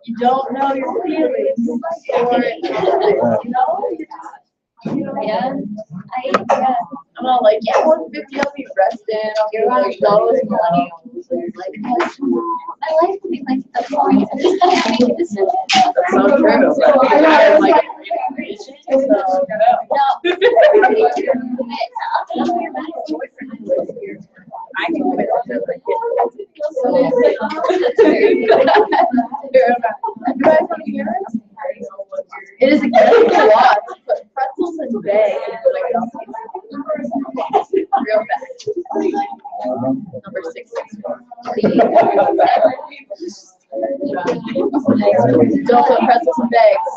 you don't know your feelings, or yeah, I'm all like, yeah, 150, I'll be rested. I'll be like, those millennials. Like, my life would be like the point. I just gotta make a decision. That's so true. I know, like, no. I can quit after the kid. So, you guys want to hear it? It is against the law to put pretzels in bag and real bad. Number 664. Don't put pretzels in bags.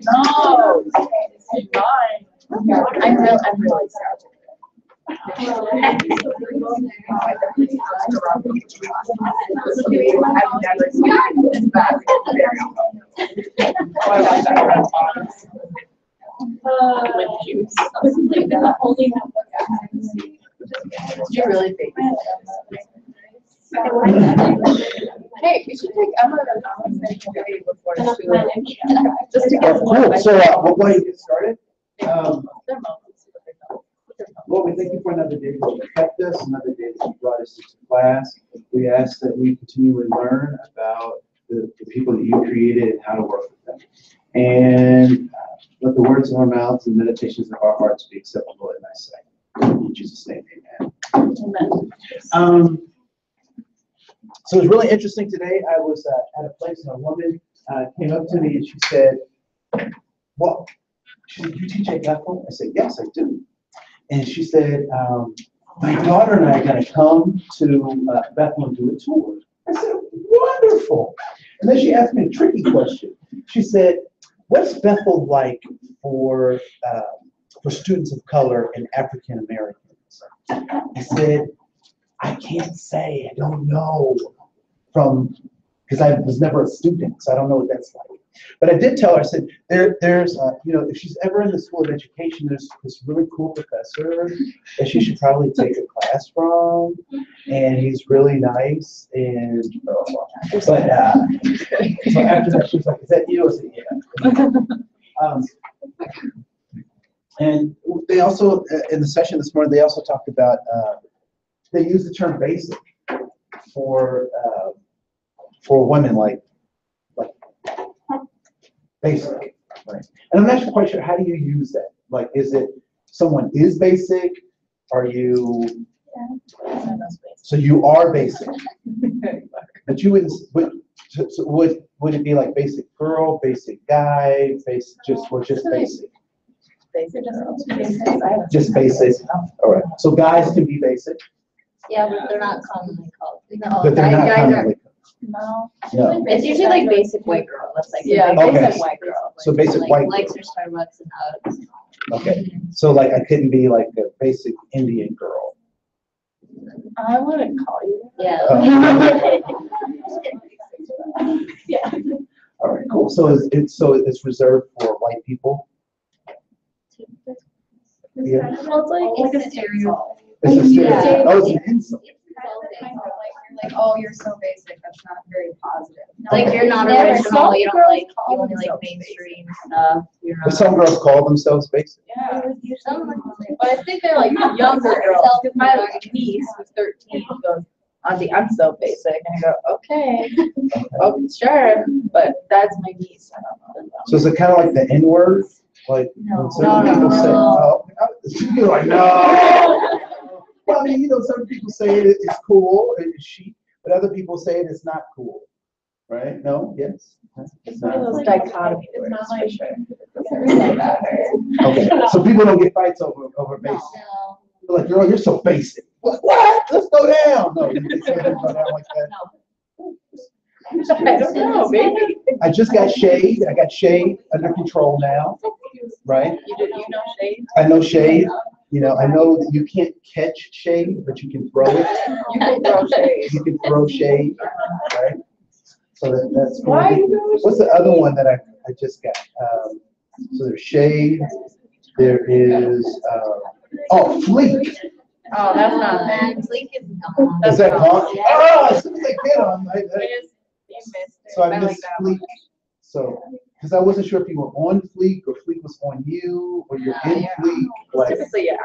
No, it's fine. I'm really sad. I've never seen this bad. I like that red bottom. With juice. You really think? Hey, we should take Emma to before it's too late. Just to get cool. So, what way to get started? Lord, we thank you for another day that you kept us, another day that you brought us into class. We ask that we continually learn about the people that you created and how to work with them. And let the words of our mouths and meditations of our hearts be acceptable in thy sight. In Jesus' name, amen. So it was really interesting today. I was at a place and a woman came up to me and she said, well, do you teach at Bethel? I said, yes, I do. And she said, my daughter and I are going to come to Bethel and do a tour. I said, wonderful. And then she asked me a tricky question. She said, what's Bethel like for students of color and African Americans? I said, I can't say, I don't know, because I was never a student, so I don't know what that's like. But I did tell her, I said, there's, if she's ever in the School of Education, there's this really cool professor that she should probably take a class from, and he's really nice, and, so after that, she was like, is that you? I said, yeah. And they also, in the session this morning, they also talked about, they use the term basic for women, like basic, right? And I'm not quite sure, how do you use that? Like, is it someone is basic? Are you? Yeah. So you are basic, but you wouldn't. So would it be like basic girl, basic guy, basic just basic? Basic, just basic. All right. So guys can be basic. Yeah, but they're not commonly called. No, but they're not commonly. No. It's usually like basic white girl. That's like basic white girl. So basic white girl. Likes her Starbucks and hugs. Okay. So like I couldn't be like a basic Indian girl. I wouldn't call you. Yeah. Yeah. All right. Cool. So it's reserved for white people. Yeah. Well, it's like a stereotype. It's a stereotype. Oh, it's an insult. Like, oh, you're so basic. That's not very positive. Like you're not original. You don't like. You only like mainstream stuff. But some girls call themselves basic. Yeah. But I think they're like younger girls. Because my niece who's 13 goes, Auntie, I'm so basic, and I go, okay, oh sure, but that's my niece. I don't know. So is it kind of like the N word? Like when some people say, oh, you're like, no. Well, I mean, some people say it's cool, it's chic, but other people say it's not cool, right? No? Yes? It's one of those dichotomy words, for sure. It doesn't really matter. Okay, so people don't get fights over basic. No. They're like, girl, you're so basic. What? Let's go down. No, you can't go down like that. I don't know, maybe. I just got shade. I got shade under control now, right? You know shade? I know shade. I know that you can't catch shade, but you can throw it. You can throw shade. You can throw shade, right? So that's cool. Why? What's the other one that I just got? So there's shade. There is fleek. Oh, that's not bad. Sleek is Is that gone? Yeah. Oh, as soon as I get on, so I like missed that Fleek. So, because I wasn't sure if you were on Fleek or Fleek was on you or you're in Fleek. Like, Typically, your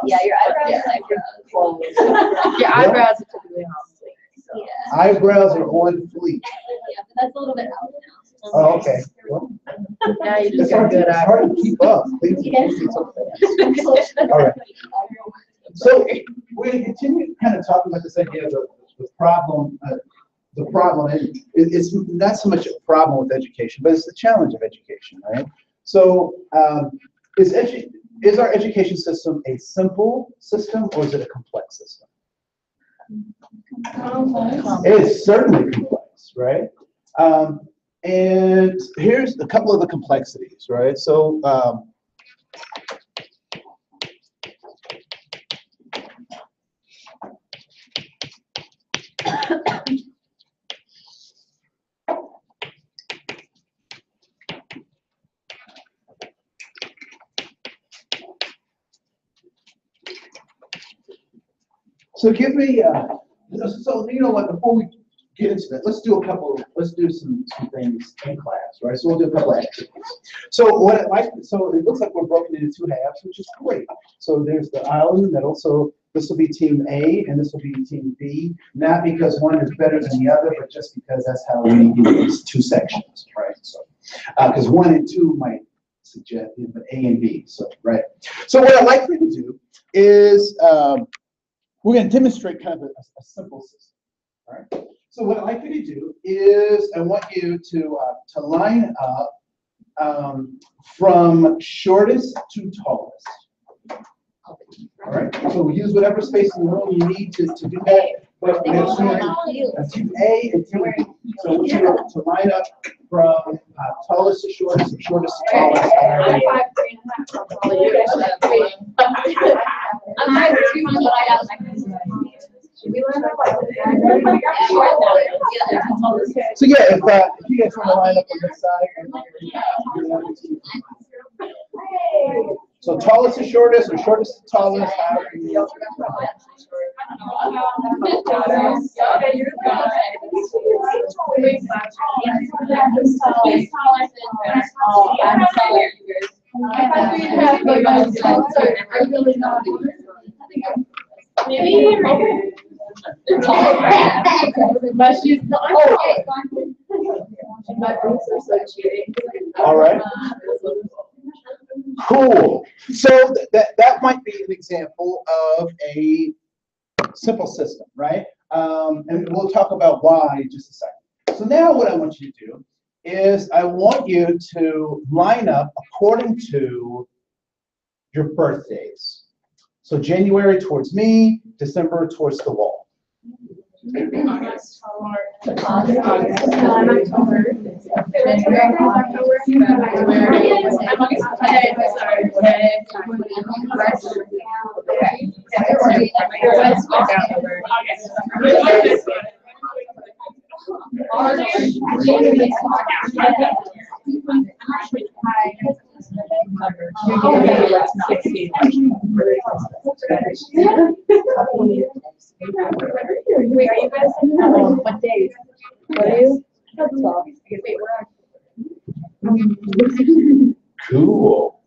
Yeah, your eyebrows Yeah. like clothes. Your eyebrows are typically on sleek. So. Yeah. eyebrows are on Fleek. Yeah, but that's a little bit out now. Oh, okay. Well, Yeah, you just it's got hard, good it's hard to keep up. Things are changing so fast. All right. So we're going to continue kind of talking about this idea of the problem. The problem is not so much a problem with education, but it's the challenge of education, right? So is our education system a simple system or is it a complex system? It is certainly complex, right? And here's a couple of the complexities, right? So so give me, so you know what, before we get into that, let's do some things in class, right? So we'll do a couple of activities. So so it looks like we're broken into two halves, which is great. So there's the aisle in the middle, so this will be team A and this will be team B, not because one is better than the other, but just because that's how we do these two sections, right? So, because 1 and 2 might suggest, but A and B, so, right? So what I'd like for you to do is, we're going to demonstrate kind of a simple system, all right? So what I'd like you to do is I want you to line up from shortest to tallest. All right, so we use whatever space in the room you need to do that. But that's team A and team B. So I want you to line up from tallest to shortest and shortest to tallest. I'm 5'3.5". I'm 5'2", but I got my. Should we learn about So yeah, if you guys want to line up on this side. So tallest to shortest or shortest to tallest. Maybe. But she's my boots are so cheating. All right. Cool. So that might be an example of a simple system, right? And we'll talk about why in just a second. So now what I want you to do is I want you to line up according to your birthdays. So January towards me, December towards the wall. August. Wait, are you guys what days? What are you? Wait,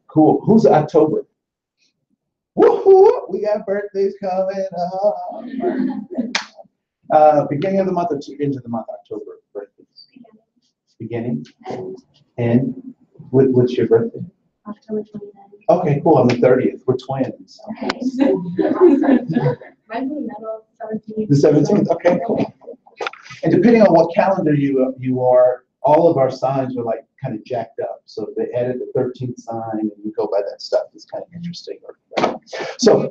Cool. Who's October? Woohoo! We got birthdays coming up. Beginning of the month or end of the month, October birthdays. Beginning. And what's your birthday? October 29th. Okay, cool. I'm the 30th. We're twins. Mine's in the middle, 17th. The 17th. Okay, cool. And depending on what calendar you are, all of our signs are like kind of jacked up. So if they added the 13th sign and you go by that stuff, it's kind of interesting. So,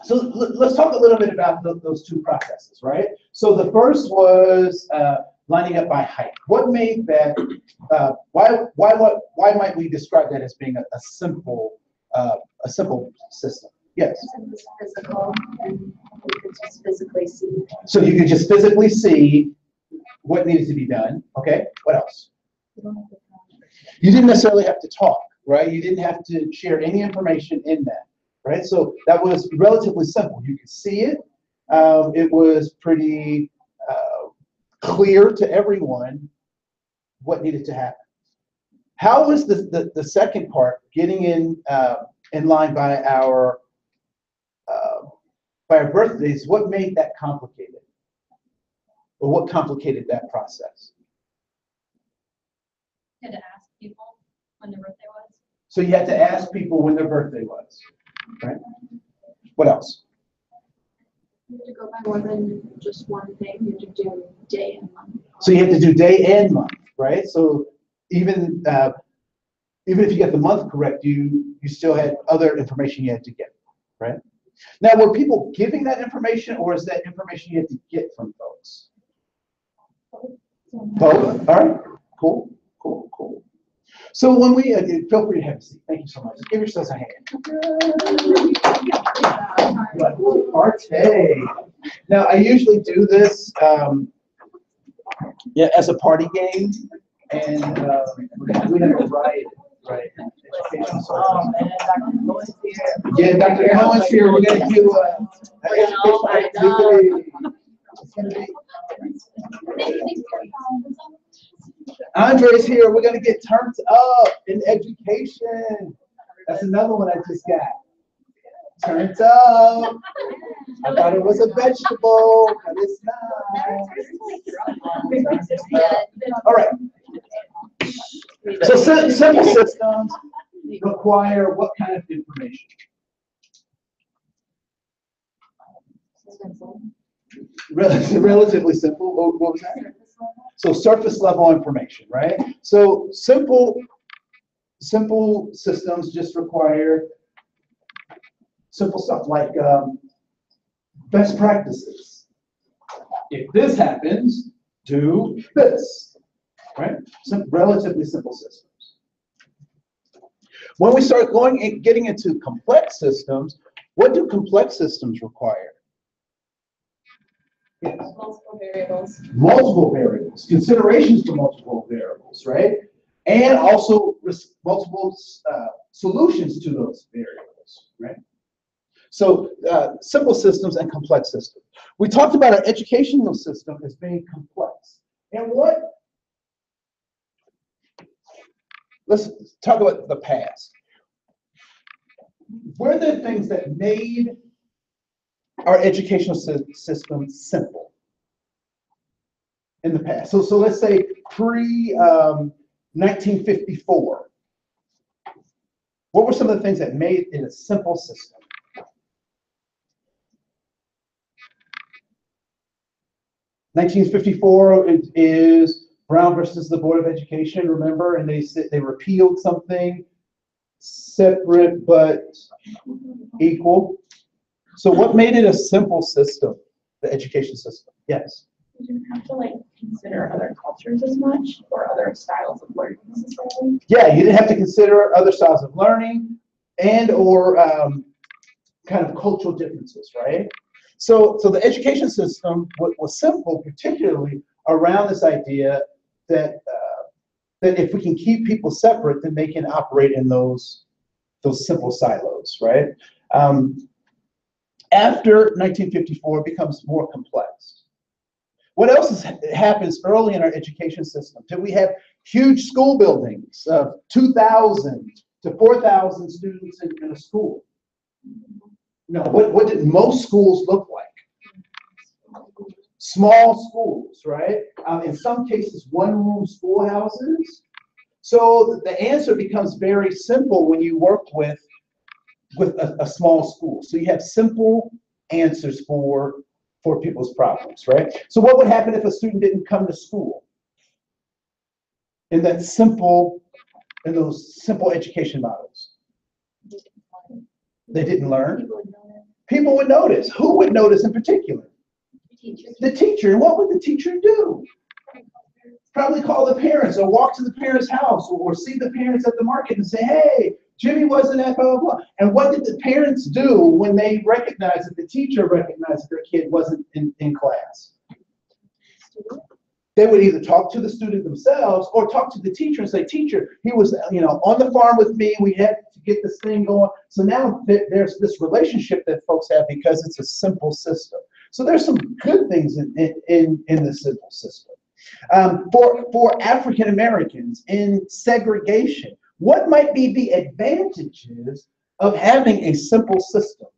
so let's talk a little bit about those two processes, right? So the first was lining up by height. What made that? Why might we describe that as being a simple system? Yes. It's physical, and you can just physically see. So you could just physically see what needs to be done. Okay. What else? You didn't necessarily have to talk, right? You didn't have to share any information in that. right? So that was relatively simple. You could see it. It was pretty clear to everyone what needed to happen. How was the second part, getting in line by our birthdays? What made that complicated? Or what complicated that process? You had to ask people when their birthday was. So you had to ask people when their birthday was, right? What else? You have to go by more than just one thing. You have to do day and month. So you have to do day and month, right? So even if you get the month correct, you still had other information you had to get, right? Now, were people giving that information, or is that information you had to get from folks? Both. All right. Cool. Cool. Cool. So when we feel free to have a seat. Thank you so much. Give yourselves a hand. Arte. Now I usually do this as a party game, and we have a riot. Right. Education. Oh, man, Dr. Koen's here. Yeah, Dr. Koen's here. We're going to do an educational activity. It's going to be. Andre's here. We're going to get turned up in education. That's another one I just got. Turned up. I thought it was a vegetable, but it's not. All right. So simple systems require what kind of information? Relatively simple. What was that? So surface level information, right? So simple systems just require simple stuff like best practices. If this happens, do this, right? Some relatively simple systems. When we start getting into complex systems, what do complex systems require? Yes. Multiple variables. Multiple variables, considerations for multiple variables, right? And also multiple solutions to those variables, right? So simple systems and complex systems. We talked about our educational system as being complex. And let's talk about the past. Were there things that made our educational system simple in the past? So let's say pre-1954. What were some of the things that made it a simple system? (1954) is Brown versus the Board of Education, remember? And they repealed something separate but equal. So what made it a simple system, the education system? Yes? You didn't have to consider other cultures as much or other styles of learning necessarily. Yeah, you didn't have to consider other styles of learning or kind of cultural differences, right? So the education system was simple, particularly around this idea that if we can keep people separate, then they can operate in those simple silos, right? After 1954, it becomes more complex. What else happens early in our education system? Did we have huge school buildings of 2,000 to 4,000 students in a school? No. What did most schools look like? Small schools, right? In some cases, one-room schoolhouses. So the answer becomes very simple when you work with a small school. So you have simple answers for people's problems, right? So what would happen if a student didn't come to school in those simple education models? They didn't learn. People would notice. Who would notice in particular? The teacher. And what would the teacher do? Probably call the parents or walk to the parents' house or see the parents at the market and say, hey, Jimmy wasn't at blah, blah, blah. And what did the parents do when they recognized that the teacher recognized that their kid wasn't in class? They would either talk to the student themselves or talk to the teacher and say, teacher, he was on the farm with me. We had to get this thing going. So now there's this relationship that folks have because it's a simple system. So there's some good things in the simple system. For African Americans in segregation, what might be the advantages of having a simple system?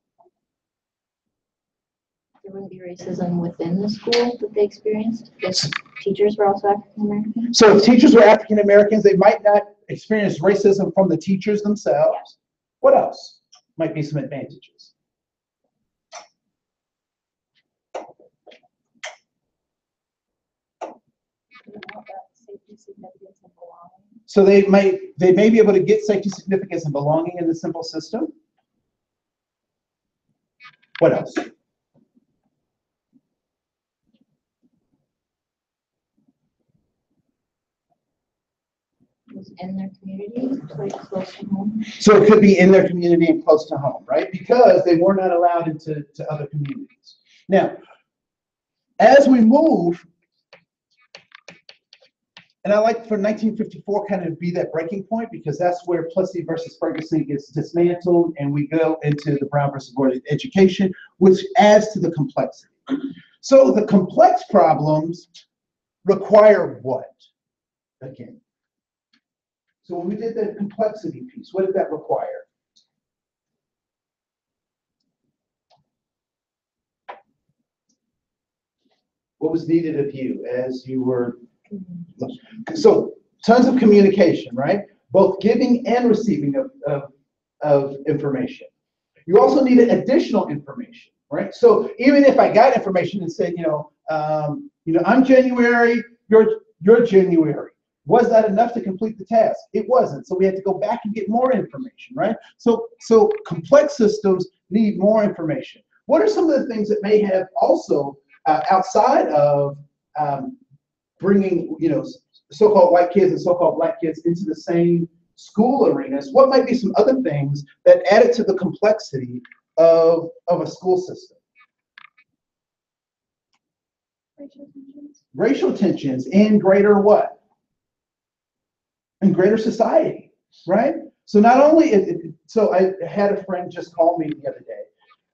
There wouldn't be racism within the school that they experienced if teachers were also African American. So if teachers were African Americans, they might not experience racism from the teachers themselves. What else might be some advantages? So they may be able to get safety, significance, and belonging in the simple system. What else? Was in their community, like close to home. So it could be in their community and close to home, right? Because they were not allowed into other communities. Now, as we move, and I like for 1954 kind of be that breaking point because that's where Plessy versus Ferguson gets dismantled and we go into the Brown versus Board of Education, which adds to the complexity. So the complex problems require what? Again. So when we did the complexity piece, what did that require? What was needed of you as you were? So tons of communication, right? Both giving and receiving of information. You also needed additional information, right? So even if I got information and said, I'm January, you're January. Was that enough to complete the task? It wasn't. So we had to go back and get more information, right? So complex systems need more information. What are some of the things that may have also outside of bringing, so-called white kids and so-called black kids into the same school arenas? What might be some other things that added to the complexity of a school system? Racial tensions in greater what? In greater society, right? So not only, so I had a friend just call me the other day,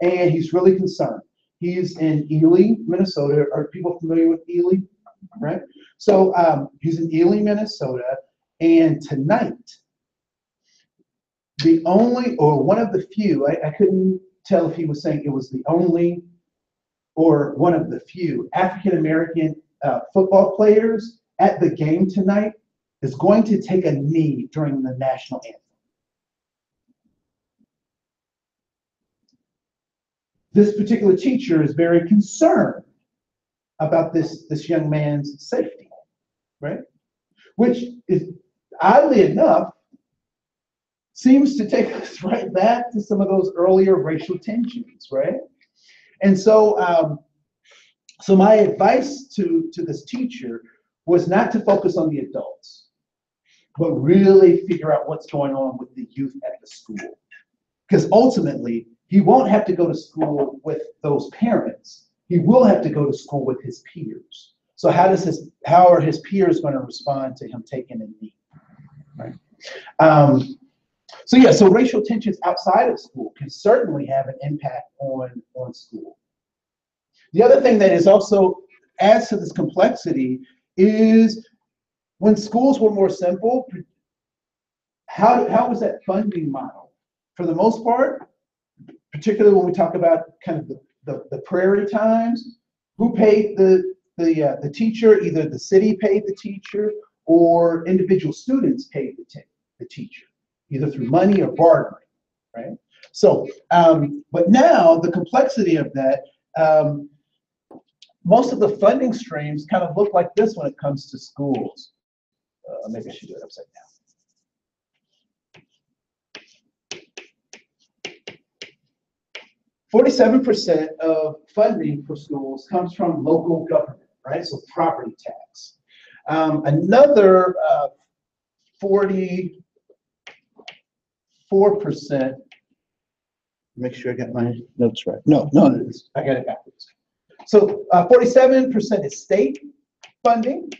and he's really concerned. He's in Ely, Minnesota. Are people familiar with Ely? Right? So he's in Ely, Minnesota, and tonight, the only, or one of the few, I couldn't tell if he was saying it was the only or one of the few African-American football players at the game tonight is going to take a knee during the national anthem. This particular teacher is very concerned about this young man's safety, right? Which is, oddly enough, seems to take us right back to some of those earlier racial tensions, right? And so, so my advice to this teacher was not to focus on the adults, but really figure out what's going on with the youth at the school. Because ultimately, he won't have to go to school with those parents. He will have to go to school with his peers. So how are his peers going to respond to him taking a knee, right? So racial tensions outside of school can certainly have an impact on school. The other thing that is also adds to this complexity is when schools were more simple, how was that funding model? For the most part, particularly when we talk about kind of the prairie times, who paid the teacher? Either the city paid the teacher or individual students paid the teacher, either through money or bartering, right? So, but now the complexity of that, most of the funding streams kind of look like this when it comes to schools. Maybe I should do it upside down. 47% of funding for schools comes from local government, right? So property tax. Another 44%, make sure I got my notes right. No, I got it backwards. So 47% is state funding.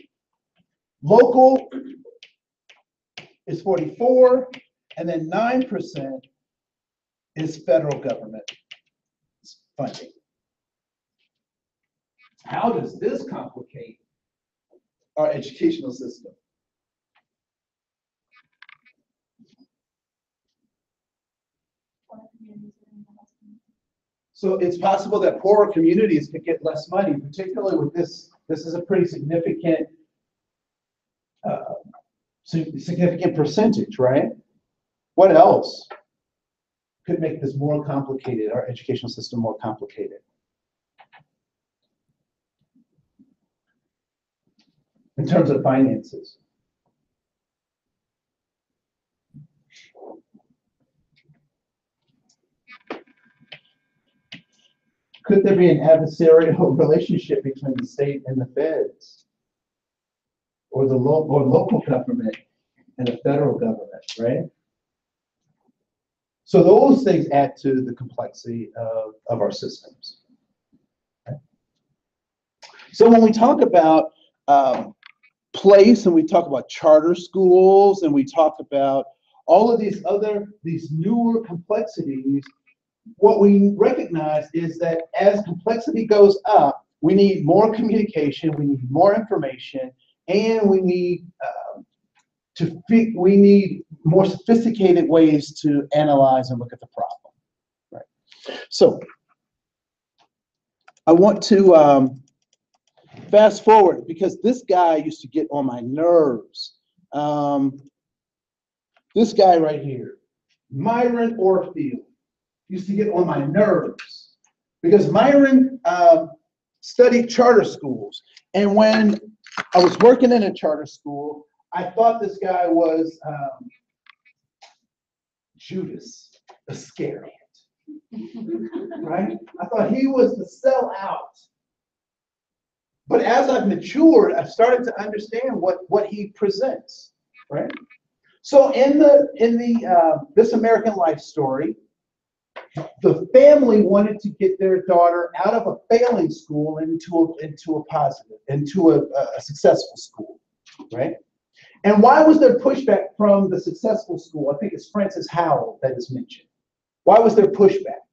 Local is 44, And then 9% is federal government funding. How does this complicate our educational system? So it's possible that poorer communities could get less money, particularly with this. This is a pretty significant percentage, right? What else could make this more complicated, our educational system more complicated? In terms of finances. Could there be an adversarial relationship between the state and the feds? Or the local government and the federal government, right? So those things add to the complexity of our systems. Okay? So when we talk about place, and we talk about charter schools, and we talk about all of these newer complexities, what we recognize is that as complexity goes up, we need more communication, we need more information, and we need more sophisticated ways to analyze and look at the problem. Right. So I want to fast forward, because this guy used to get on my nerves. This guy right here, Myron Orfield, used to get on my nerves, because Myron studied charter schools. And when I was working in a charter school, I thought this guy was Judas Iscariot, right? I thought he was the sellout. But as I've matured, I've started to understand what he presents, right? So in the This American Life story, the family wanted to get their daughter out of a failing school into a successful school, right? And why was there pushback from the successful school? I think it's Francis Howell that is mentioned. Why was there pushback?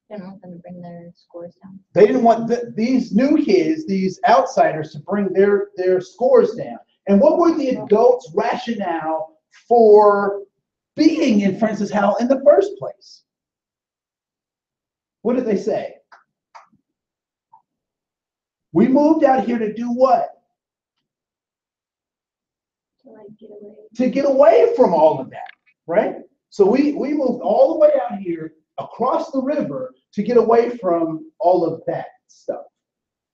They didn't want them to bring their scores down. They didn't want these new kids, these outsiders, to bring their scores down. And what were the adults' rationale for being in Francis Howell in the first place? What did they say? We moved out here to do what? To get away from all of that, right? So we moved all the way out here across the river to get away from all of that stuff,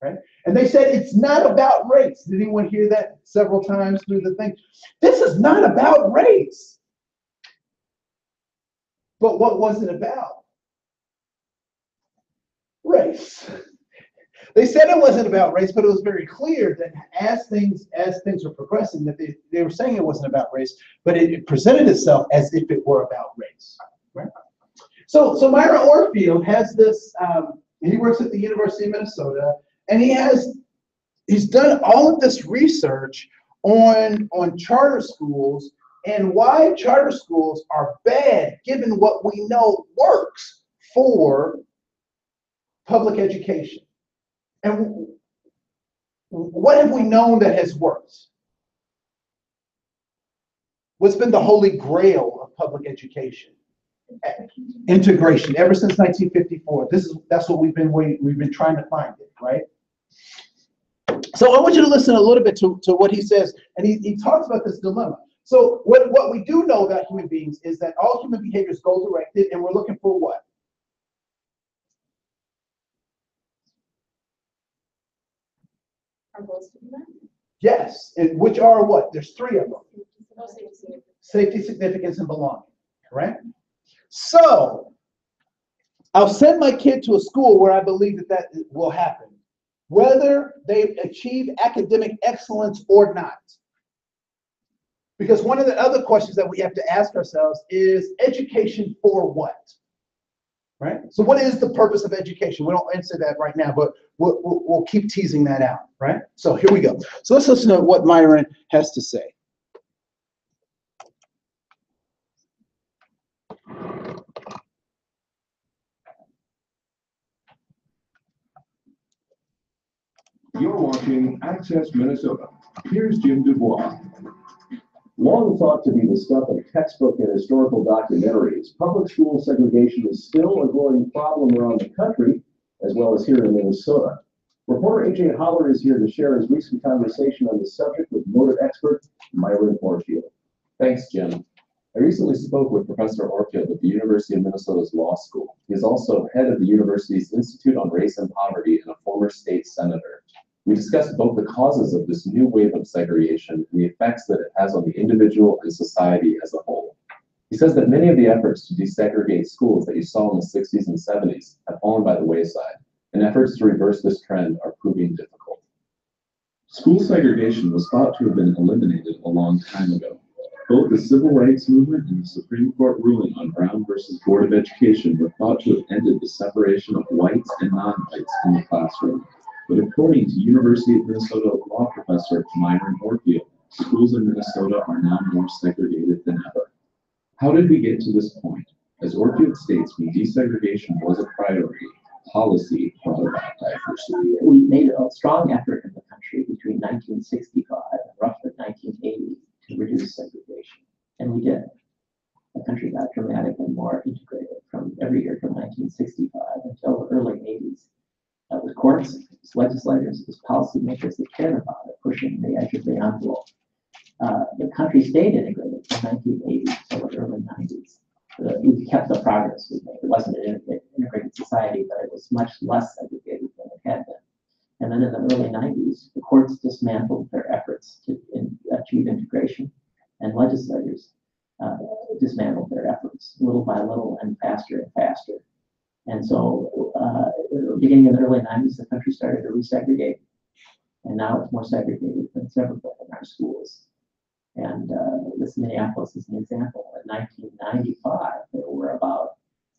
right? And they said it's not about race. Did anyone hear that several times through the thing? This is not about race. But what was it about? Race. They said it wasn't about race, but it was very clear that as things were progressing, that they were saying it wasn't about race, but it presented itself as if it were about race. Right? So Myra Orfield has this, and he works at the University of Minnesota, and he's done all of this research on charter schools and why charter schools are bad, given what we know works for public education. And what have we known that has worked? What's been the holy grail of public education? Integration. Ever since 1954. That's what we've been trying to find it, right? So I want you to listen a little bit to what he says, and he talks about this dilemma. So what we do know about human beings is that all human behavior is goal-directed, and we're looking for what? Our goals to be met. Yes, which are what? There's three of them. Safety. Safety, significance, and belonging, correct? So I'll send my kid to a school where I believe that will happen, whether they achieve academic excellence or not. Because one of the other questions that we have to ask ourselves is education for what? Right? So what is the purpose of education? We don't answer that right now, but we'll keep teasing that out, right? So here we go. So let's listen to what Myron has to say. You're watching Access Minnesota. Here's Jim Dubois. Long thought to be the stuff of textbook and historical documentaries, public school segregation is still a growing problem around the country, as well as here in Minnesota. Reporter AJ Holler is here to share his recent conversation on the subject with noted expert Myron Orfield. Thanks, Jim. I recently spoke with Professor Orfield at the University of Minnesota's Law School. He is also head of the university's Institute on Race and Poverty and a former state senator. We discussed both the causes of this new wave of segregation and the effects that it has on the individual and society as a whole. He says that many of the efforts to desegregate schools that you saw in the 60s and 70s have fallen by the wayside, and efforts to reverse this trend are proving difficult. School segregation was thought to have been eliminated a long time ago. Both the civil rights movement and the Supreme Court ruling on Brown versus Board of Education were thought to have ended the separation of whites and non-whites in the classroom. But according to University of Minnesota law professor Myron Orfield, schools in Minnesota are now more segregated than ever. How did we get to this point? As Orfield states, when desegregation was a priority, policy brought about diversity. We made a strong effort in the country between 1965 and roughly 1980 to reduce segregation, and we did. The country got dramatically more integrated from every year from 1965 until the early 80s. With courts, as legislators, as policymakers that cared about it, pushing the edge of the envelope. The country stayed integrated from 1980 until the early 90s. We kept the progress we made. It wasn't an integrated society, but it was much less segregated than it had been. And then in the early 90s, the courts dismantled their efforts to achieve integration, and legislators dismantled their efforts little by little and faster and faster. And so beginning in the early 90s, the country started to resegregate. And now it's more segregated than it's ever been in our schools. And this Minneapolis is an example. In 1995, there were about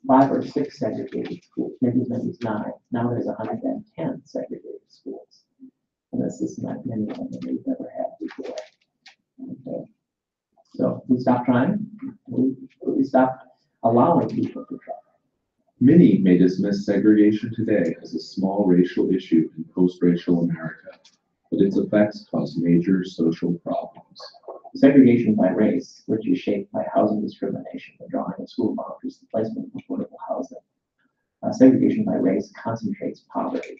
5 or 6 segregated schools, maybe as many as 9. Now there's 110 segregated schools. And this is not many more than we've ever had before. And, so we stopped trying. We stopped allowing people to try. Many may dismiss segregation today as a small racial issue in post-racial America, but its effects cause major social problems. Segregation by race, which is shaped by housing discrimination, the drawing of school boundaries, the placement of affordable housing. Segregation by race concentrates poverty,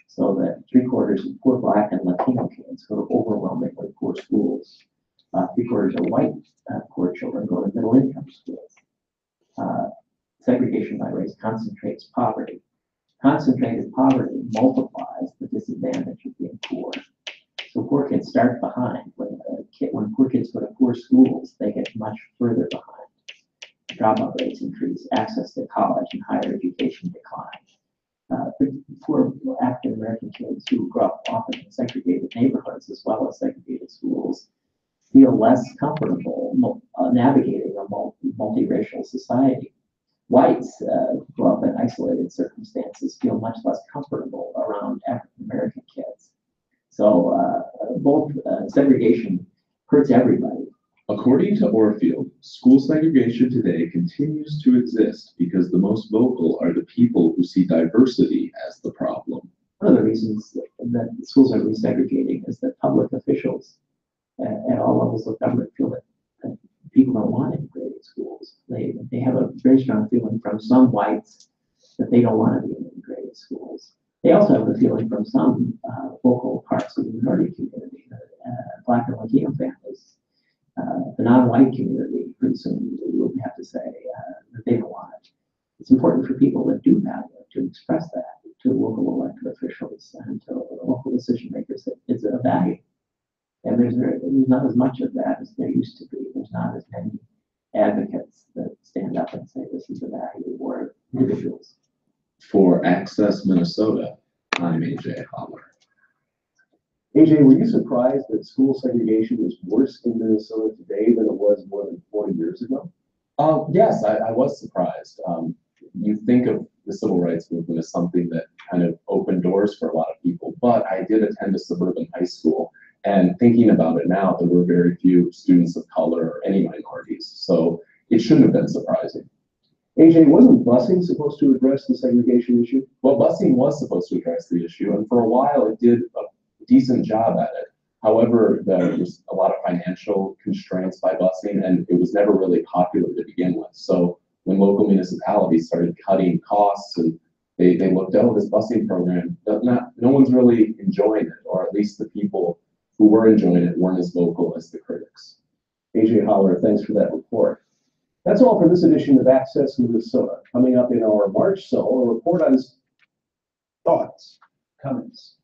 so that 3/4 of poor Black and Latino kids go to overwhelmingly poor schools. 3/4 of white poor children go to middle-income schools. Segregation by race concentrates poverty. Concentrated poverty multiplies the disadvantage of being poor. So poor kids start behind. When poor kids go to poor schools, they get much further behind. Dropout rates increase, access to college and higher education decline. Poor African American kids who grow up often in segregated neighborhoods as well as segregated schools feel less comfortable navigating a multiracial society. Whites who grow up in isolated circumstances feel much less comfortable around African American kids. So both segregation hurts everybody. According to Orfield, school segregation today continues to exist because the most vocal are the people who see diversity as the problem. One of the reasons that schools are resegregating is that public officials at all levels of government feel that people don't want integrated schools. They have a very strong feeling from some whites that they don't want to be in integrated schools. They also have a feeling from some vocal parts of the minority community, Black and Latino families, the non-white community, pretty soon we will have to say that they don't want it. It's important for people that do have it to express that to local elected officials and to local decision makers that it's a value. And there's not as much of that as there used to be. There's not as many advocates that stand up and say this is a value or individuals. For Access Minnesota, I'm AJ Holler. AJ, were you surprised that school segregation is worse in Minnesota today than it was more than 40 years ago? Yes, I was surprised. You think of the civil rights movement as something that kind of opened doors for a lot of people, but I did attend a suburban high school, and thinking about it now, there were very few students of color or any minorities, so it shouldn't have been surprising. AJ, wasn't busing supposed to address the segregation issue? Well, busing was supposed to address the issue, and for a while it did decent job at it. However, there was a lot of financial constraints by busing, and it was never really popular to begin with. So when local municipalities started cutting costs, and they looked, oh, this busing program, no one's really enjoying it, or at least the people who were enjoying it weren't as vocal as the critics. AJ Holler, thanks for that report. That's all for this edition of Access Minnesota. Coming up in our March show, a report on Thoughts, comments?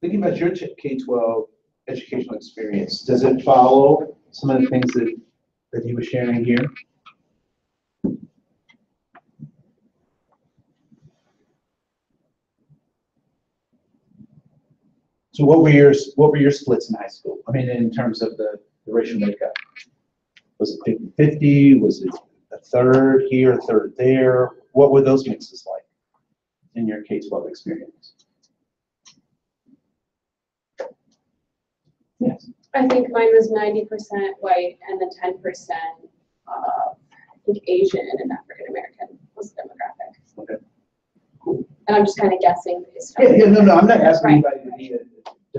Thinking about your K-12 educational experience, does it follow some of the things that you were sharing here? So what were your splits in high school? I mean, in terms of the racial makeup, was it 50-50? Was it a third here, a third there? What were those mixes like in your K-12 experience? Yes. I think mine was 90% white and then 10%, I think Asian and African American was the demographic. Okay. Cool. And I'm just kind of guessing based on. Yeah, no, I'm not asking Right. anybody to be a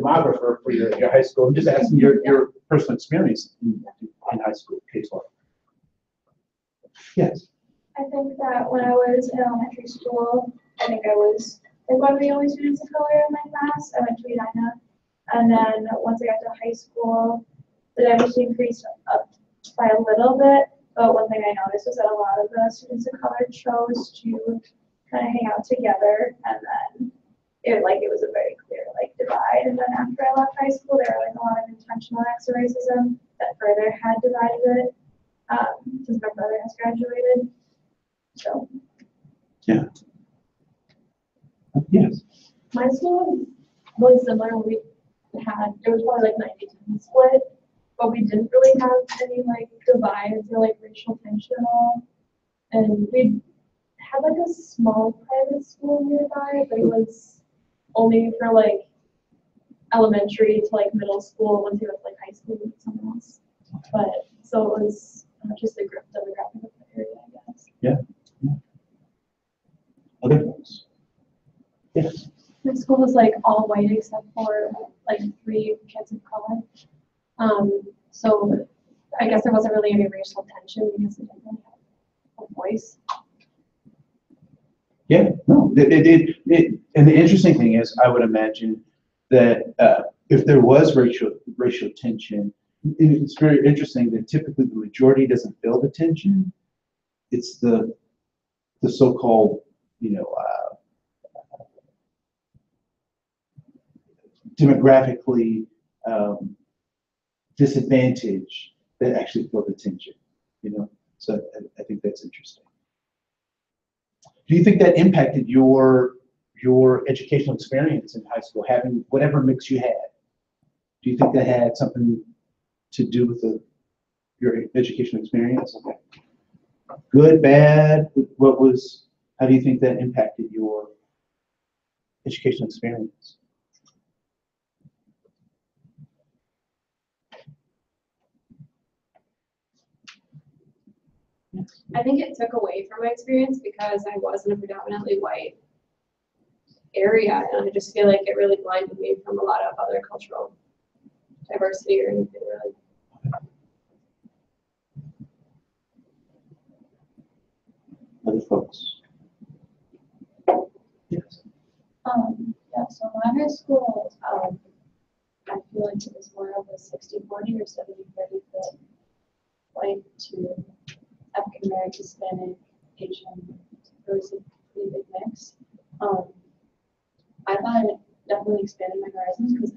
demographer for your high school. I'm just asking your personal experience in high school, K-12. Yes. I think that when I was in elementary school, I think I was like one of the only students of color in my class. I went to Edina. And then once I got to high school, the diversity increased up by a little bit. But one thing I noticed was that a lot of the students of color chose to kind of hang out together. And then it was a very clear divide. And then after I left high school, there were a lot of intentional acts of racism that further had divided it. Since my brother has graduated. So. Yeah. Yes. My school was really similar. It was probably 90-10 split, but we didn't really have any divides or racial tension at all. And we had a small private school nearby, but it was only for elementary to middle school. Once you went to high school, with someone else. But so it was just the demographic of the area, I guess. Yeah. Other folks? Yes. My school was all white except for 3 kids of color. So I guess there wasn't really any racial tension because they didn't really have a voice. Yeah, no, and the interesting thing is, I would imagine that if there was racial tension, it's very interesting that typically the majority doesn't feel the tension. It's the so-called, demographically disadvantaged that actually feel the tension, So I think that's interesting. Do you think that impacted your educational experience in high school, having whatever mix you had? Do you think that had something to do with your educational experience? Okay. Good, bad? How do you think that impacted your educational experience? I think it took away from my experience because I was in a predominantly white area, and I just feel like it really blinded me from a lot of other cultural diversity or anything really. Other folks? Yes. Yeah, so my high school, I feel like it was more of a 60-40 or 70-30 fit white to African American, Hispanic, Asian. There was a pretty big mix. I thought it definitely expanded my horizons because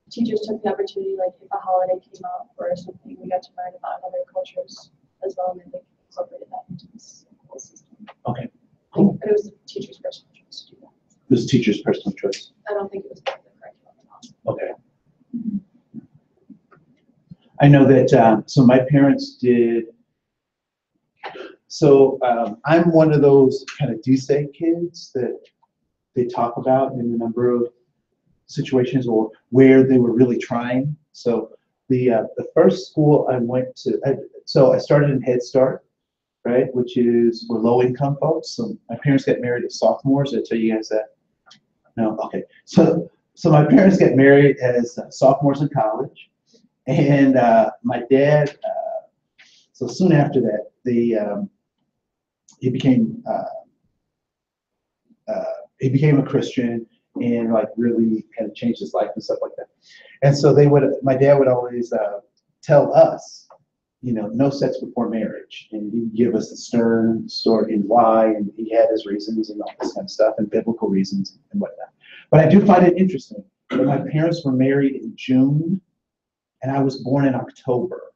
teachers took the opportunity, if a holiday came up or something, we got to learn about other cultures as well, and then they incorporated that into this whole system. Okay. But it was the teacher's personal choice to do that. It was teacher's personal choice. I don't think it was part of the curriculum at all. Okay. I know that so my parents did. So I'm one of those kind of DSEG kids that they talk about in a number of situations or where they were really trying. So the first school I went to, so I started in Head Start, right? Which is we're low income folks. So my parents got married as sophomores. Did I tell you guys that? No, okay. So my parents got married as sophomores in college, and my dad. So soon after that, he became a Christian and like really kind of changed his life and stuff like that. And so my dad would always tell us, no sex before marriage, and he'd give us the stern story and why, and he had his reasons and all this kind of stuff and biblical reasons and whatnot. But I do find it interesting that my parents were married in June and I was born in October.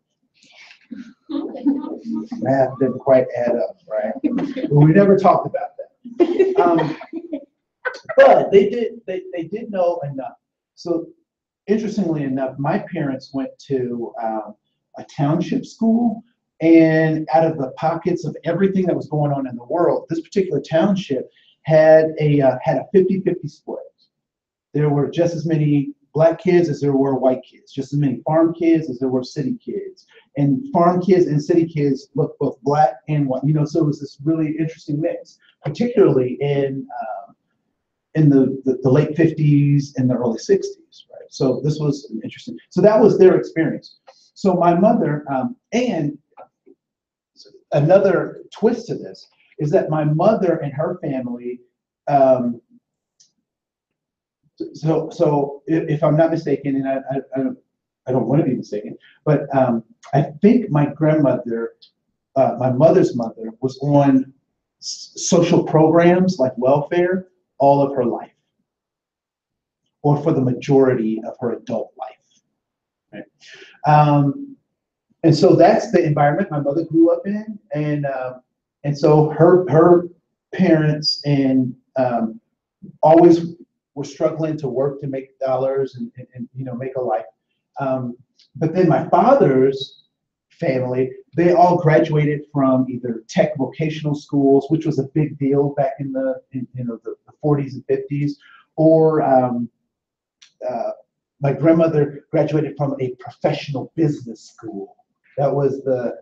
Math didn't quite add up, right? But we never talked about that. But they did know enough. So interestingly enough, my parents went to a township school, and out of the pockets of everything that was going on in the world, this particular township had a 50-50 split. There were just as many black kids as there were white kids, just as many farm kids as there were city kids. And farm kids and city kids looked both black and white, so it was this really interesting mix, particularly in the late 50s and the early 60s, right? So this was interesting. So that was their experience. So my mother, and another twist to this is that my mother and her family, so if I'm not mistaken, and I don't want to be mistaken, but I think my grandmother, my mother's mother, was on social programs like welfare all of her life, or for the majority of her adult life. Right? And so that's the environment my mother grew up in, and so her parents and always were struggling to work to make dollars and make a life. But then my father's family, they all graduated from either tech vocational schools, which was a big deal back in the 40s and 50s, or my grandmother graduated from a professional business school. That was the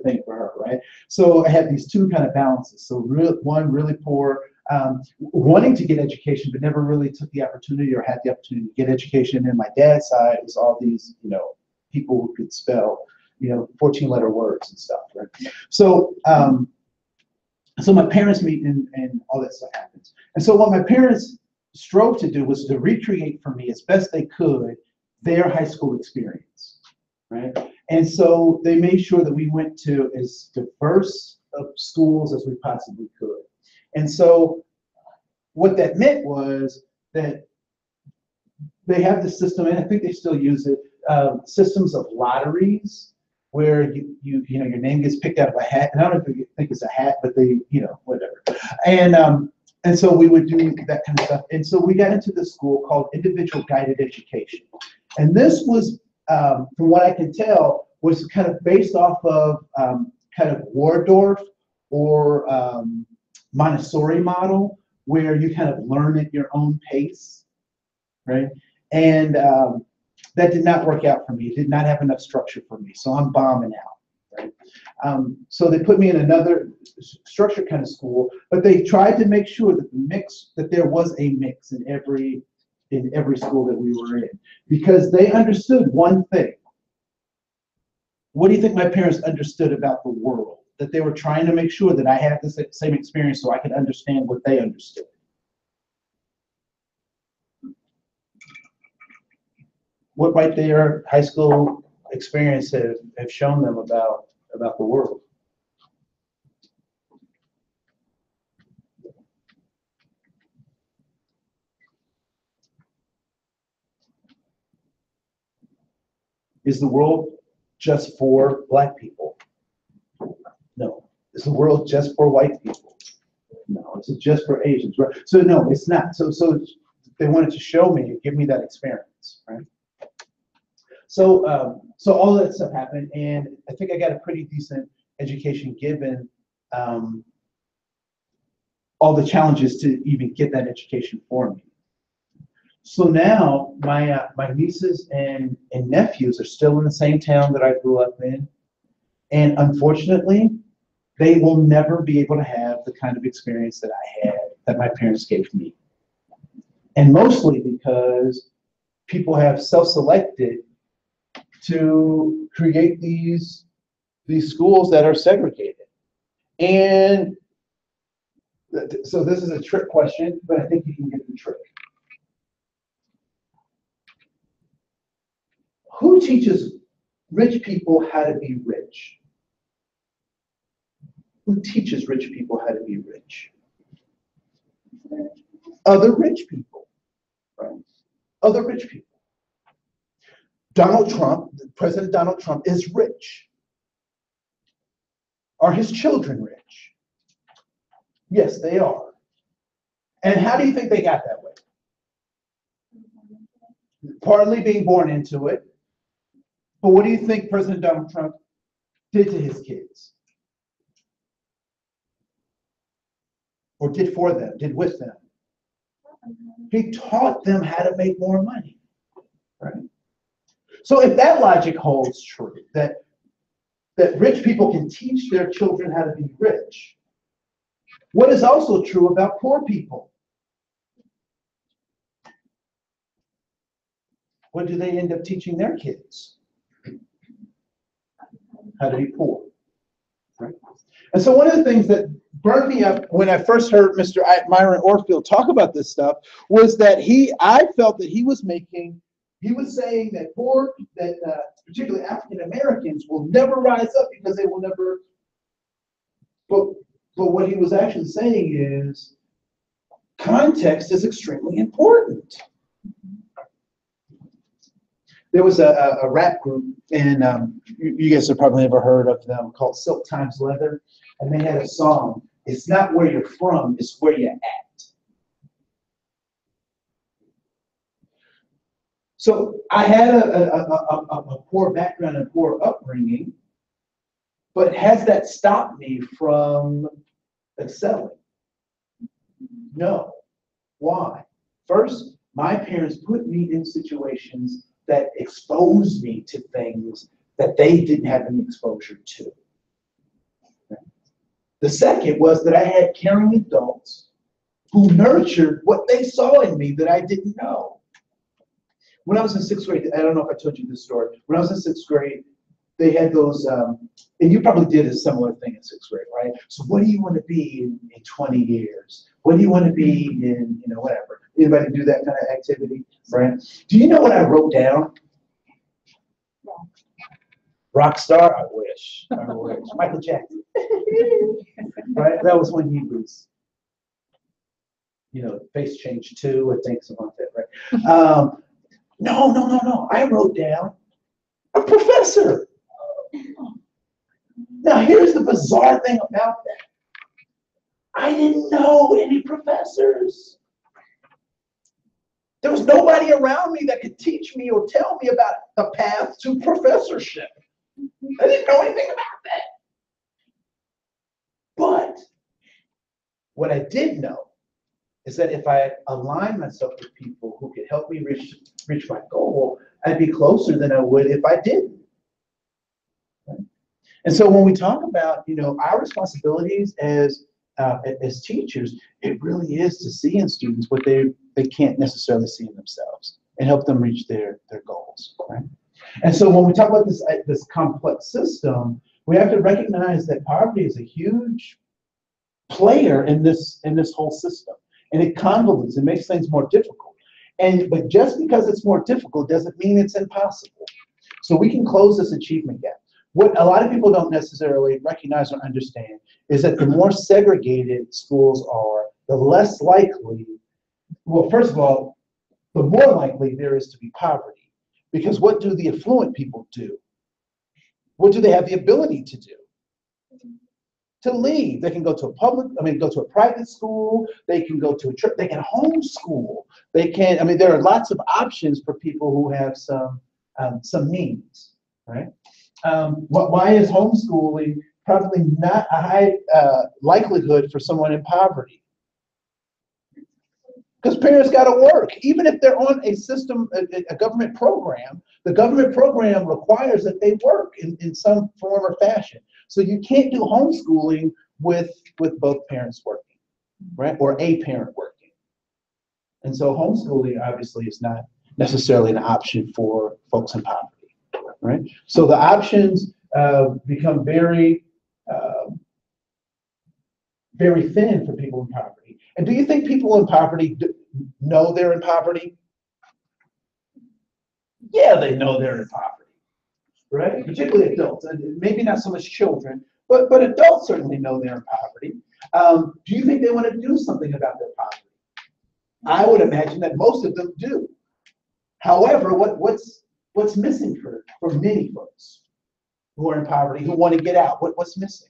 thing for her, right? So I had these two kind of balances. So one really poor, wanting to get education, but never really took the opportunity or had the opportunity to get education. And my dad's side is all these, people who could spell, 14-letter words and stuff, right? So, so my parents meet and all that stuff happens. And so what my parents strove to do was to recreate for me as best they could their high school experience, right? And so they made sure that we went to as diverse of schools as we possibly could. And so what that meant was that they have this system, and I think they still use it, systems of lotteries, where your name gets picked out of a hat. And I don't know if you think it's a hat, but they, whatever. And so we would do that kind of stuff. And so we got into this school called Individual Guided Education. And this was, from what I can tell, was kind of based off of kind of Waldorf or Montessori model, where you kind of learn at your own pace, right? And that did not work out for me. It did not have enough structure for me. So I'm bombing out, right? So they put me in another structured kind of school, but they tried to make sure that there was a mix in every school that we were in, because they understood one thing. What do you think my parents understood about the world? That they were trying to make sure that I had the same experience so I could understand what they understood. What might their high school experience have shown them about the world? Is the world just for black people? No. Is the world just for white people? No. Is it just for Asians? Right? So no, it's not. So they wanted to show me, give me that experience, right? So all that stuff happened, and I think I got a pretty decent education given all the challenges to even get that education for me. So now my nieces and nephews are still in the same town that I grew up in, and unfortunately, they will never be able to have the kind of experience that I had, that my parents gave me. And mostly because people have self-selected to create these schools that are segregated. And so this is a trick question, but I think you can get the trick. Who teaches rich people how to be rich? Who teaches rich people how to be rich? Other rich people, right? Other rich people. Donald Trump, President Donald Trump is rich. Are his children rich? Yes, they are. And how do you think they got that way? Partly being born into it. But what do you think President Donald Trump did to his kids? Or did for them, did with them? He taught them how to make more money, right? So if that logic holds true, that rich people can teach their children how to be rich, what is also true about poor people? What do they end up teaching their kids? How to be poor, right? And so one of the things that burned me up when I first heard Mr. Myron Orfield talk about this stuff was that I felt that he was saying that particularly African Americans will never rise up because they will never, but what he was actually saying is context is extremely important. There was a rap group, and you guys have probably never heard of them, called Silk Times Leather, and they had a song, "It's not where you're from, it's where you're at." So I had a poor background and poor upbringing, but has that stopped me from excelling? No. Why? First, my parents put me in situations that exposed me to things that they didn't have any exposure to. The second was that I had caring adults who nurtured what they saw in me that I didn't know. When I was in sixth grade, I don't know if I told you this story. When I was in sixth grade, they had those, and you probably did a similar thing in sixth grade, right? So what do you want to be in 20 years? What do you want to be in, whatever? Anybody do that kind of activity, right? Do you know what I wrote down? Rock star? I wish. Michael Jackson. Right? That was when he was, Face Change 2 and things like that, right? No. I wrote down a professor. Now, here's the bizarre thing about that. I didn't know any professors. There was nobody around me that could teach me or tell me about the path to professorship. I didn't know anything about that. But what I did know is that if I aligned myself with people who could help me reach my goal, I'd be closer than I would if I didn't. Right? And so when we talk about, our responsibilities as teachers, it really is to see in students what they can't necessarily see in themselves and help them reach their goals, right? And so when we talk about this complex system, we have to recognize that poverty is a huge player in this whole system, and it convolutes, it makes things more difficult. But just because it's more difficult doesn't mean it's impossible. So we can close this achievement gap. What a lot of people don't necessarily recognize or understand is that the more segregated schools are, the less likely, well, first of all, the more likely there is to be poverty. Because what do the affluent people do? What do they have the ability to do? To leave. They can go to go to a private school, they can go to a church, they can homeschool. They can, there are lots of options for people who have some means, right? Why is homeschooling probably not a high likelihood for someone in poverty? Because parents got to work. Even if they're on a system, a government program, the government program requires that they work in some form or fashion. So you can't do homeschooling with both parents working, right? Or a parent working. And so homeschooling obviously is not necessarily an option for folks in poverty, right? So the options become very, very thin for people in poverty. And do you think people in poverty know they're in poverty? Yeah, they know they're in poverty, right? Particularly adults, and maybe not so much children, but adults certainly know they're in poverty. Do you think they want to do something about their poverty? I would imagine that most of them do. However, what's missing for many folks who are in poverty, who want to get out? What's missing?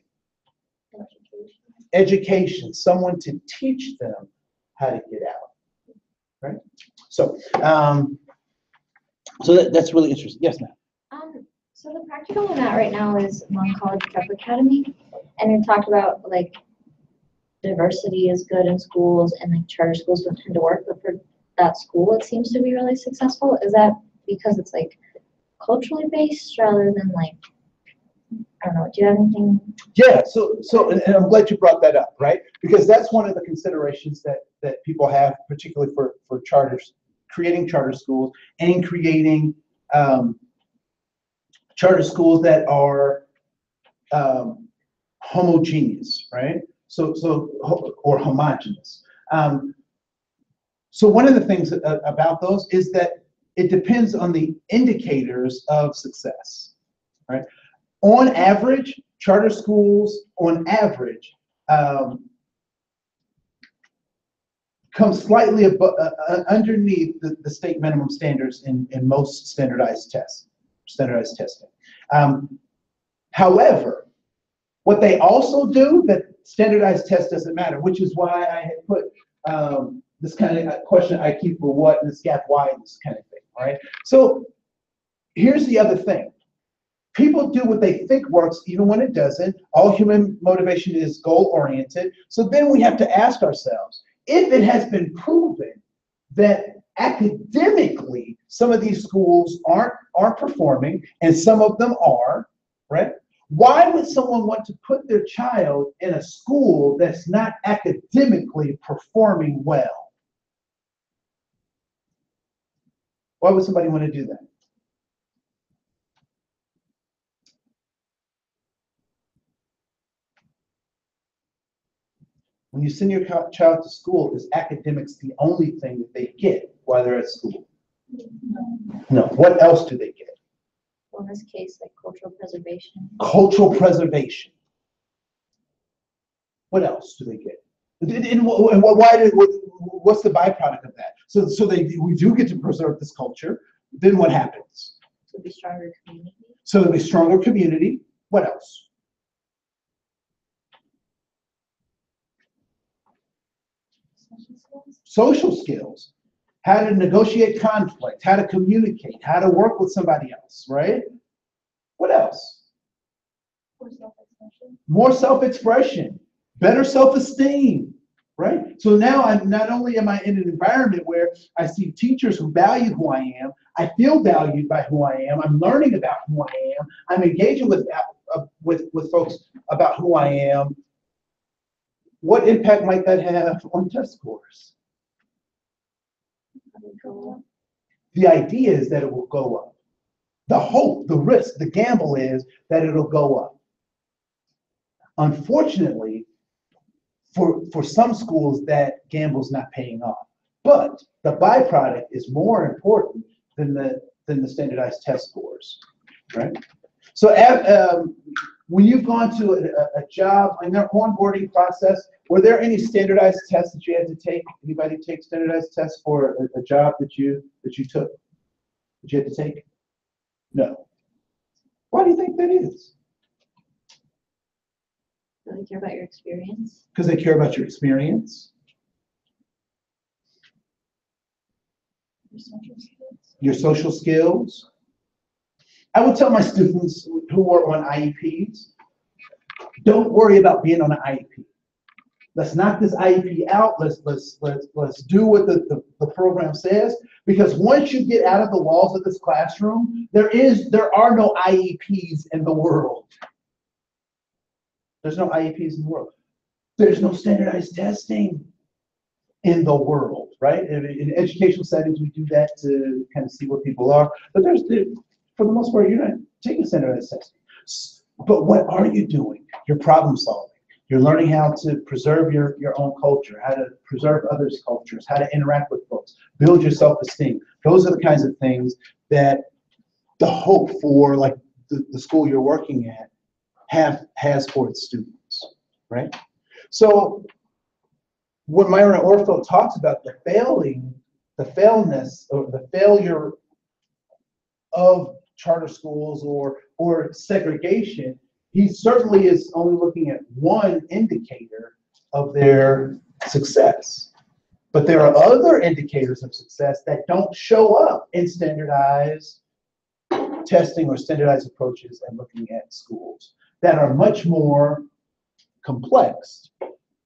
Education, someone to teach them how to get out, right? So, that's really interesting. Yes, ma'am. So the practical I'm at right now is College Prep Academy, and we talked about like diversity is good in schools and like charter schools don't tend to work, but for that school it seems to be really successful. Is that because it's like culturally based rather than like, I don't know, do you have anything? Yeah, and I'm glad you brought that up, right? Because that's one of the considerations that people have, particularly for charters, creating charter schools and creating charter schools that are homogeneous, right? Or homogeneous. So one of the things about those is that it depends on the indicators of success, right? On average, charter schools, on average, come slightly underneath the state minimum standards in most standardized testing. However, what they also do, that standardized test doesn't matter, which is why I had put this kind of question, IQ for what, and this gap why, and this kind of thing, right? So here's the other thing. People do what they think works even when it doesn't. All human motivation is goal-oriented. So then we have to ask ourselves, if it has been proven that academically some of these schools aren't performing and some of them are, right? Why would someone want to put their child in a school that's not academically performing well? Why would somebody want to do that? When you send your child to school, is academics the only thing that they get while they're at school? No. What else do they get? Well, in this case, like cultural preservation. Cultural preservation. What else do they get? And what's the byproduct of that? So we do get to preserve this culture. Then what happens? So be stronger community. So there'll be stronger community. What else? Social skills. How to negotiate conflict, how to communicate, how to work with somebody else, right? What else? More self-expression, better self-esteem, right? So now not only am I in an environment where I see teachers who value who I am, I feel valued by who I am, I'm learning about who I am, I'm engaging with folks about who I am. What impact might that have on test scores? The idea is that it will go up. The hope, the risk, the gamble is that it'll go up. Unfortunately, for some schools, that gamble's not paying off. But the byproduct is more important than the standardized test scores, right? So when you've gone to a job, in their onboarding process, were there any standardized tests that you had to take? Anybody take standardized tests for a job that you took, that you had to take? No. Why do you think that is? Do they care about your experience? Because they care about your experience. Your social skills. I would tell my students who are on IEPs, don't worry about being on an IEP. Let's knock this IEP out. Let's do what the program says. Because once you get out of the walls of this classroom, there are no IEPs in the world. There's no IEPs in the world. There's no standardized testing in the world, right? In educational settings, we do that to kind of see where people are. But for the most part, you're not taking standardized testing. But what are you doing? You're problem solving. You're learning how to preserve your own culture, how to preserve others' cultures, how to interact with folks, build your self-esteem. Those are the kinds of things that the hope for like the school you're working at has for its students, right? So when Myron Orfield talks about the failness or the failure of charter schools or segregation, he certainly is only looking at one indicator of their success. But there are other indicators of success that don't show up in standardized testing or standardized approaches and looking at schools that are much more complex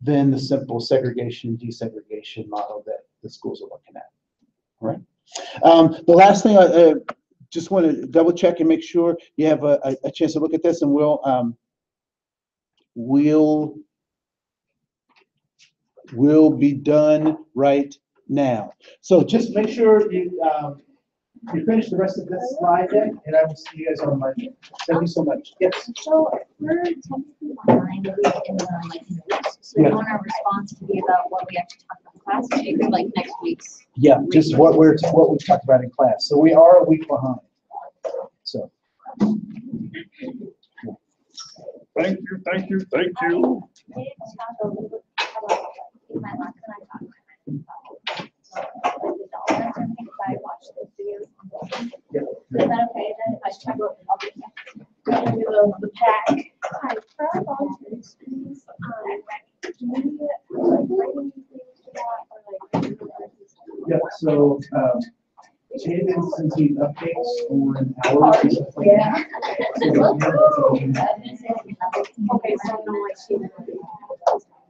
than the simple segregation, desegregation model that the schools are looking at. All right. The last thing I just want to double check and make sure you have a chance to look at this, and we'll be done right now. So just make sure you finish the rest of this slide deck, and I will see you guys on Monday. Thank you so much. Yes. So we're technically behind in the notes. So Yeah. you want our response to be about what we actually talked about in class, maybe like next week's. Yeah, just what we talked about in class. So we are a week behind. So. Thank you, thank you, thank you. I did talk a little bit about in my last when I talked about like the dollars and things. I watched those videos. Yeah. Is that okay then if I check out the pack? Hi, for our volunteers, please, do you writing things to that or like? Yeah, so, David sends me updates on hours and stuff like that. Okay, so no, like she.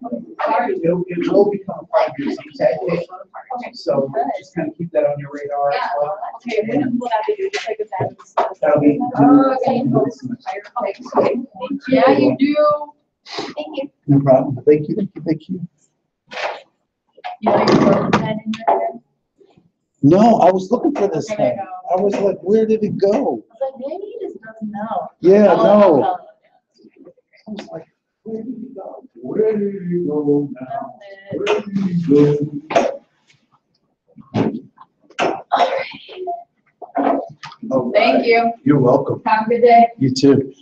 It will become part of your CTAC. So just kind of keep that on your radar as well. Okay, when will that be? Just like a bad. That'll be. Okay. Yeah, you do. Thank you. No problem. Thank you, thank you, thank you. You know your phone pen in your head? No, I was looking for this There thing. you go. I was like, where did it go? I was like, maybe he just doesn't know. Yeah, Oh, no. oh, I was like, where did he go? Where did he go now? Where did he go? oh. Thank you. You're welcome. Have a good day. You too.